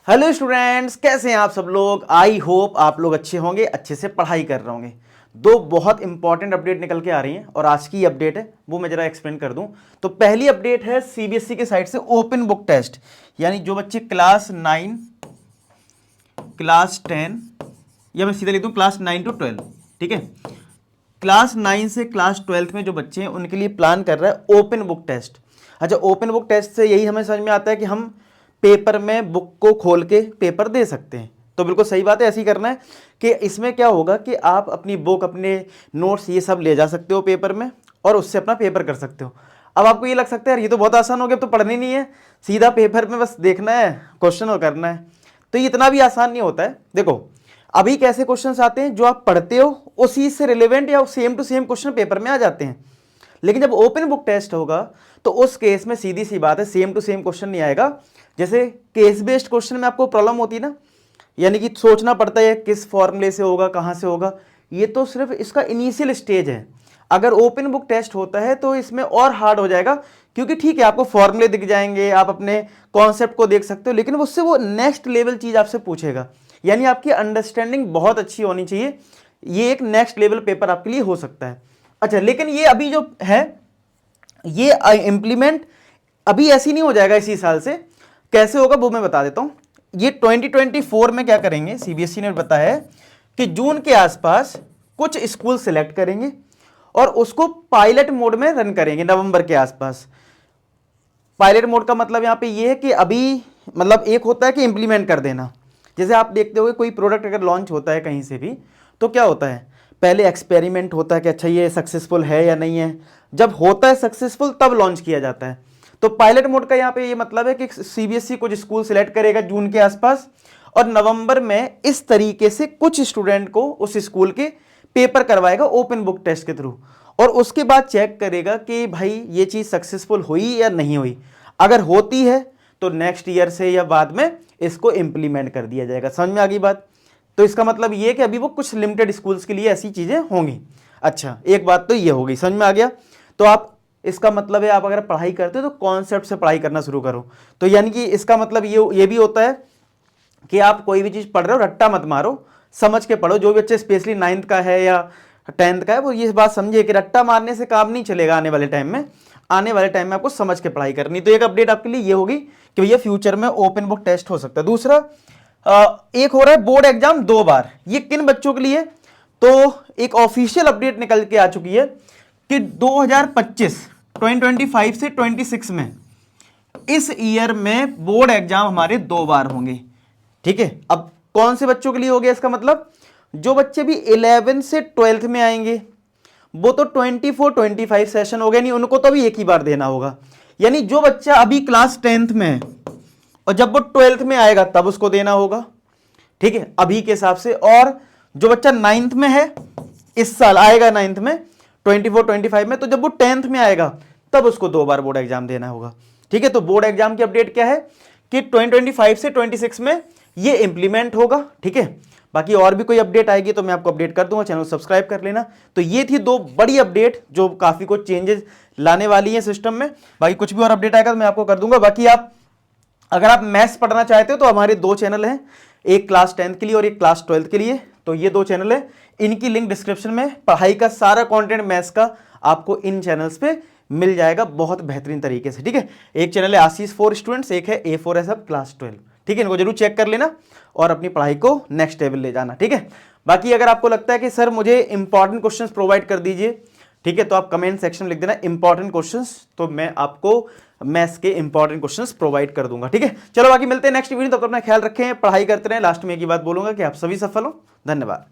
Hello students, कैसे हैं आप सब लोग। आई होप आप लोग अच्छे होंगे, अच्छे से पढ़ाई कर रहे होंगे। दो बहुत इंपॉर्टेंट अपडेट निकल के आ रही हैं और आज की अपडेट है वो मैं जरा एक्सप्लेन कर दूं। तो पहली अपडेट है सीबीएसई के साइड से ओपन बुक टेस्ट, यानी जो बच्चे क्लास 9, क्लास 10 या मैं सीधा लिख दूं क्लास 9 to 12, ठीक है। क्लास 9 से क्लास 12 में जो बच्चे हैं उनके लिए प्लान कर रहा है ओपन बुक टेस्ट। अच्छा, ओपन बुक टेस्ट से यही हमें समझ में आता है कि हम पेपर में बुक को खोल के पेपर दे सकते हैं। तो बिल्कुल सही बात है, ऐसे ही करना है कि इसमें क्या होगा कि आप अपनी बुक, अपने नोट्स ये सब ले जा सकते हो पेपर में और उससे अपना पेपर कर सकते हो। अब आपको ये लग सकता है यार ये तो बहुत आसान हो गया, अब तो पढ़नी नहीं है, सीधा पेपर में बस देखना है, क्वेश्चन करना है। तो ये इतना भी आसान नहीं होता है। देखो अभी कैसे क्वेश्चंस आते हैं, जो आप पढ़ते हो उसी से रिलेवेंट या same to same question paper में आ जाते हैं। लेकिन जब ओपन बुक टेस्ट होगा तो उस केस में सीधी सी बात है, सेम टू सेम क्वेश्चन नहीं आएगा। जैसे केस बेस्ड क्वेश्चन में आपको प्रॉब्लम होती है ना, यानी कि सोचना पड़ता है किस फॉर्मूले से होगा, कहां से होगा, ये तो सिर्फ इसका इनिशियल स्टेज है। अगर ओपन बुक टेस्ट होता है तो इसमें और हार्ड हो जाएगा, क्योंकि ठीक है आपको फॉर्मूले दिख जाएंगे, आप अपने कॉन्सेप्ट को देख सकते हो, लेकिन उससे वो नेक्स्ट लेवल चीज आपसे पूछेगा। यानी आपकी अंडरस्टैंडिंग बहुत अच्छी होनी चाहिए। ये एक नेक्स्ट लेवल पेपर आपके लिए हो सकता है। अच्छा, लेकिन ये अभी जो है ये इंप्लीमेंट अभी ऐसी नहीं हो जाएगा इसी साल से। कैसे होगा वो मैं बता देता हूं। ये 2024 में क्या करेंगे, सीबीएसई ने बताया है कि जून के आसपास कुछ स्कूल सिलेक्ट करेंगे और उसको पायलट मोड में रन करेंगे नवंबर के आसपास। पायलट मोड का मतलब यहां पे ये है कि अभी मतलब एक होता है कि इंप्लीमेंट कर देना। जैसे आप देखते हो कोई प्रोडक्ट अगर लॉन्च होता है कहीं से भी तो क्या होता है, पहले एक्सपेरिमेंट होता है कि अच्छा ये सक्सेसफुल है या नहीं है। जब होता है सक्सेसफुल तब लॉन्च किया जाता है। तो पायलट मोड का यहाँ पे ये मतलब है कि सीबीएसई कुछ स्कूल सिलेक्ट करेगा जून के आसपास और नवंबर में इस तरीके से कुछ स्टूडेंट को उस स्कूल के पेपर करवाएगा ओपन बुक टेस्ट के थ्रू, और उसके बाद चेक करेगा कि भाई ये चीज सक्सेसफुल हुई या नहीं हुई। अगर होती है तो नेक्स्ट ईयर से या बाद में इसको इंप्लीमेंट कर दिया जाएगा। समझ में आ गई बात। तो इसका मतलब ये कि अभी वो कुछ लिमिटेड स्कूल्स के लिए ऐसी चीजें होंगी। अच्छा, एक बात तो ये हो गई, समझ में आ गया। तो आप इसका मतलब है आप अगर पढ़ाई करते हो तो कॉन्सेप्ट से पढ़ाई करना शुरू करो। तो यानी कि इसका मतलब ये भी होता है कि आप कोई भी चीज पढ़ रहे हो रट्टा मत मारो, समझ के पढ़ो। जो भी बच्चे स्पेशली 9th का है या 10th का है वो ये बात समझे कि रट्टा मारने से काम नहीं चलेगा। आने वाले टाइम में आपको समझ के पढ़ाई करनी। तो एक अपडेट आपके लिए ये होगी कि भैया फ्यूचर में ओपन बुक टेस्ट हो सकता है। दूसरा एक हो रहा है बोर्ड एग्जाम 2 बार। ये किन बच्चों के लिए, तो एक ऑफिशियल अपडेट निकल के आ चुकी है कि 2025 से 26 में इस ईयर में बोर्ड एग्जाम हमारे 2 बार होंगे। ठीक है, अब कौन से बच्चों के लिए हो गया इसका मतलब, जो बच्चे भी 11 से 12th में आएंगे वो तो 24-25 सेशन हो गया, नहीं उनको तो अभी एक ही बार देना होगा। यानी जो बच्चा अभी क्लास 10th में है और जब वो 12th में आएगा तब उसको देना होगा, ठीक है, अभी के हिसाब से। और जो बच्चा 9th में है इस साल आएगा 9th में 24-25 में, तो जब वो 10th में आएगा तब उसको 2 बार बोर्ड एग्जाम देना होगा। ठीक है, तो बोर्ड एग्जाम की अपडेट क्या है कि 2025 से 26 में ये इंप्लीमेंट होगा। ठीक है, बाकी और भी कोई अपडेट आएगी तो मैं आपको अपडेट कर दूंगा, चैनल सब्सक्राइब कर लेना। तो ये थी 2 बड़ी अपडेट जो काफी कुछ चेंजेस लाने वाली है सिस्टम में। बाकी कुछ भी और अपडेट आएगा तो मैं आपको कर दूंगा। बाकी आप अगर आप मैथ्स पढ़ना चाहते हो तो हमारे 2 चैनल हैं, एक क्लास 10th के लिए और एक क्लास 12th के लिए। तो ये 2 चैनल है, इनकी लिंक डिस्क्रिप्शन में। पढ़ाई का सारा कंटेंट मैथ्स का आपको इन चैनल्स पे मिल जाएगा बहुत बेहतरीन तरीके से। ठीक है, एक चैनल है आशीष फॉर स्टूडेंट्स, एक है A4 क्लास 12। ठीक है, इनको जरूर चेक कर लेना और अपनी पढ़ाई को नेक्स्ट लेवल ले जाना। ठीक है, बाकी अगर आपको लगता है कि सर मुझे इंपॉर्टेंट क्वेश्चंस प्रोवाइड कर दीजिए, ठीक है, तो आप कमेंट सेक्शन में लिख देना इंपॉर्टेंट क्वेश्चंस, तो मैं आपको मैथ्स के इंपॉर्टेंट क्वेश्चंस प्रोवाइड कर दूंगा। ठीक है, चलो बाकी मिलते हैं नेक्स्ट वीडियो। तब तक अपना ख्याल रखें, पढ़ाई करते रहें। लास्ट में एक ही बात बोलूंगा कि आप सभी सफल हो। धन्यवाद।